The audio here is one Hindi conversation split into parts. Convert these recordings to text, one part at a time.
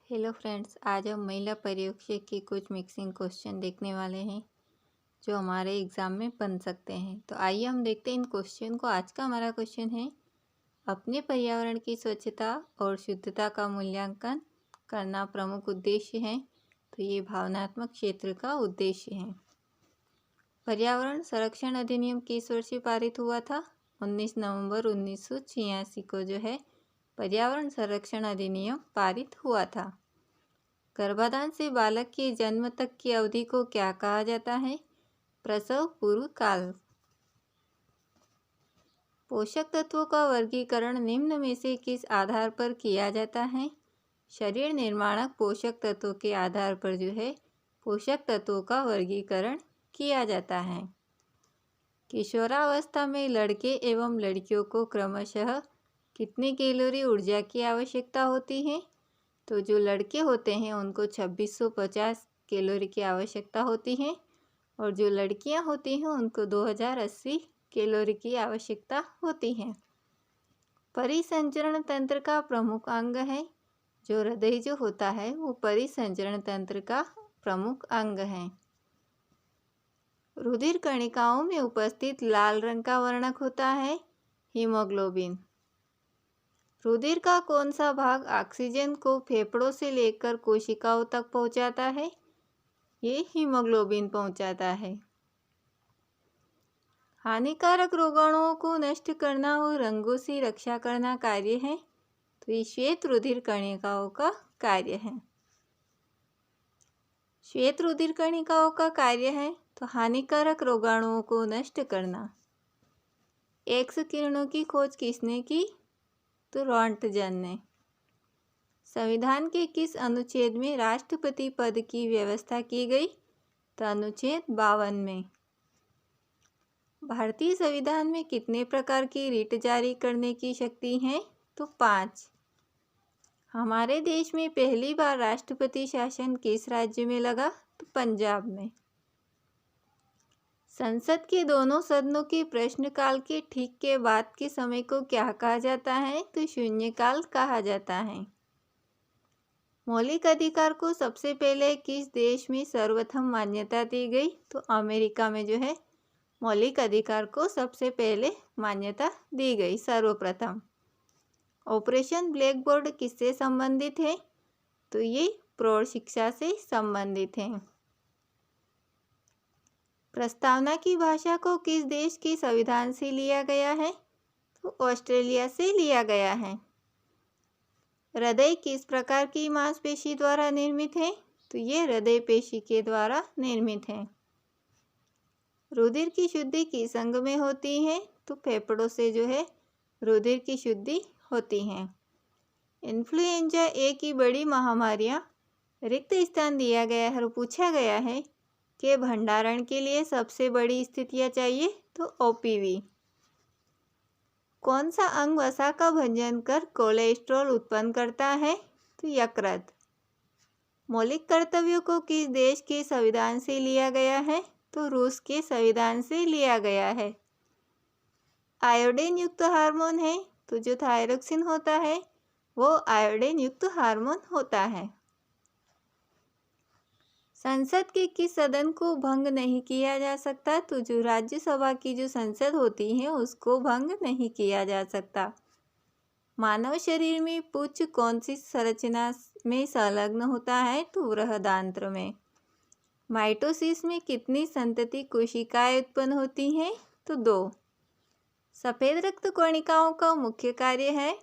हेलो फ्रेंड्स, आज हम महिला पर्यवेक्षक के कुछ मिक्सिंग क्वेश्चन देखने वाले हैं जो हमारे एग्ज़ाम में बन सकते हैं। तो आइए हम देखते हैं इन क्वेश्चन को। आज का हमारा क्वेश्चन है, अपने पर्यावरण की स्वच्छता और शुद्धता का मूल्यांकन करना प्रमुख उद्देश्य है। तो ये भावनात्मक क्षेत्र का उद्देश्य है। पर्यावरण संरक्षण अधिनियम किस वर्ष पारित हुआ था? 19 नवंबर 1986 को जो है पर्यावरण संरक्षण अधिनियम पारित हुआ था। गर्भाधान से बालक के जन्म तक की अवधि को क्या कहा जाता है? प्रसव पूर्व काल। पोषक तत्वों का वर्गीकरण निम्न में से किस आधार पर किया जाता है? शरीर निर्माणक पोषक तत्वों के आधार पर जो है पोषक तत्वों का वर्गीकरण किया जाता है। किशोरावस्था में लड़के एवं लड़कियों को क्रमशः कितनी कैलोरी ऊर्जा की आवश्यकता होती है? तो जो लड़के होते हैं उनको 2650 कैलोरी की आवश्यकता होती है और जो लड़कियां होती हैं उनको 2080 कैलोरी की आवश्यकता होती है। परिसंचरण तंत्र का प्रमुख अंग है। जो हृदय जो होता है वो परिसंचरण तंत्र का प्रमुख अंग है। रुधिर कणिकाओं में उपस्थित लाल रंग का वर्णक होता है हीमोग्लोबिन। रुधिर का कौन सा भाग ऑक्सीजन को फेफड़ों से लेकर कोशिकाओं तक पहुंचाता है? ये हीमोग्लोबिन पहुंचाता है। हानिकारक रोगाणुओं को नष्ट करना और रंगों से रक्षा करना कार्य है। तो ये श्वेत रुधिर कणिकाओं का कार्य है। श्वेत रुधिर कणिकाओं का कार्य है तो हानिकारक रोगाणुओं को नष्ट करना। एक्स किरणों की खोज किसने की? तो रॉन्टजन ने। संविधान के किस अनुच्छेद में राष्ट्रपति पद की व्यवस्था की गई? तो अनुच्छेद 52 में। भारतीय संविधान में कितने प्रकार की रिट जारी करने की शक्ति है? तो 5। हमारे देश में पहली बार राष्ट्रपति शासन किस राज्य में लगा? तो पंजाब में। संसद के दोनों सदनों के प्रश्नकाल के ठीक के बाद के समय को क्या कहा जाता है? तो शून्यकाल कहा जाता है। मौलिक अधिकार को सबसे पहले किस देश में सर्वप्रथम मान्यता दी गई? तो अमेरिका में जो है मौलिक अधिकार को सबसे पहले मान्यता दी गई सर्वप्रथम। ऑपरेशन ब्लैक बोर्ड किससे संबंधित है? तो ये प्रौढ़ शिक्षा से संबंधित है। प्रस्तावना की भाषा को किस देश के संविधान से लिया गया है? तो ऑस्ट्रेलिया से लिया गया है। हृदय किस प्रकार की मांसपेशी द्वारा निर्मित है? तो ये हृदय पेशी के द्वारा निर्मित है। रुधिर की शुद्धि किस अंग में होती है? तो फेफड़ों से जो है रुधिर की शुद्धि होती है। इन्फ्लुएंजा ए की बड़ी महामारियां रिक्त स्थान दिया गया है और पूछा गया है कि भंडारण के लिए सबसे बड़ी स्थितियां चाहिए? तो ओपीवी। कौन सा अंग वसा का भंजन कर कोलेस्ट्रॉल उत्पन्न करता है? तो यकृत। मौलिक कर्तव्यों को किस देश के संविधान से लिया गया है? तो रूस के संविधान से लिया गया है। आयोडीन युक्त हार्मोन है तो जो थायरोक्सिन होता है वो आयोडीन युक्त हार्मोन होता है। संसद के किस सदन को भंग नहीं किया जा सकता? तो जो राज्यसभा की जो संसद होती है उसको भंग नहीं किया जा सकता। मानव शरीर में पुच्छ कौन सी संरचना में संलग्न होता है? तो बृहदांत्र में। माइटोसिस में कितनी संतति कोशिकाएं उत्पन्न होती हैं? तो 2। सफेद रक्त कणिकाओं का मुख्य कार्य है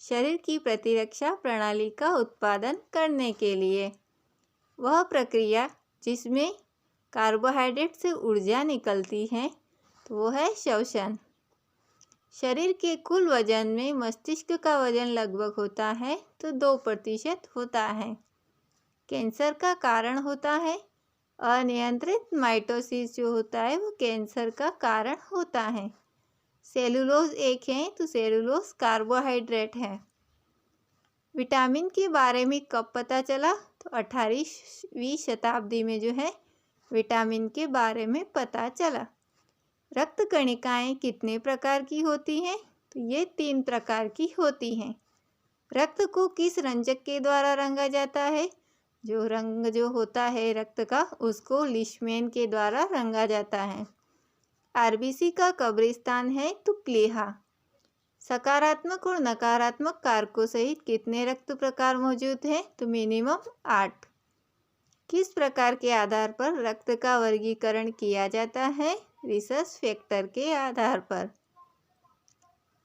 शरीर की प्रतिरक्षा प्रणाली का उत्पादन करने के लिए। वह प्रक्रिया जिसमें कार्बोहाइड्रेट से ऊर्जा निकलती है तो वो है श्वसन। शरीर के कुल वजन में मस्तिष्क का वजन लगभग होता है तो 2% होता है। कैंसर का कारण होता है अनियंत्रित माइटोसिस जो होता है वो कैंसर का कारण होता है। सेलुलोज एक है तो सेलुलोज कार्बोहाइड्रेट है। विटामिन के बारे में कब पता चला? तो 18वीं शताब्दी में जो है विटामिन के बारे में पता चला। रक्त कणिकाएं कितने प्रकार की होती हैं? तो ये 3 प्रकार की होती हैं। रक्त को किस रंजक के द्वारा रंगा जाता है? जो रंग जो होता है रक्त का उसको लिशमेन के द्वारा रंगा जाता है। आरबीसी का कब्रिस्तान है तो प्लीहा। सकारात्मक और नकारात्मक कारकों सहित कितने रक्त प्रकार मौजूद हैं? तो मिनिमम 8। किस प्रकार के आधार पर रक्त का वर्गीकरण किया जाता है? रिसर्च फैक्टर के आधार पर।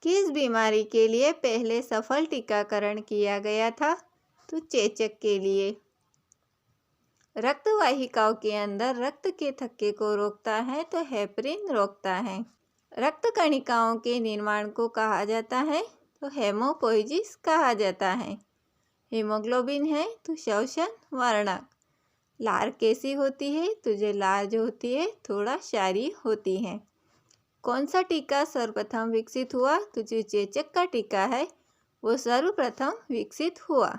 किस बीमारी के लिए पहले सफल टीकाकरण किया गया था? तो चेचक के लिए। रक्त वाहिकाओं के अंदर रक्त के थक्के को रोकता है तो हेपरिन रोकता है। रक्त कणिकाओं के निर्माण को कहा जाता है तो हेमोपोइसिस कहा जाता है। हीमोग्लोबिन है तो श्वसन वर्णक। लार कैसी होती है? तो जो लार जो होती है थोड़ा क्षारीय होती है। कौन सा टीका सर्वप्रथम विकसित हुआ? तो जो चेचक का टीका है वो सर्वप्रथम विकसित हुआ।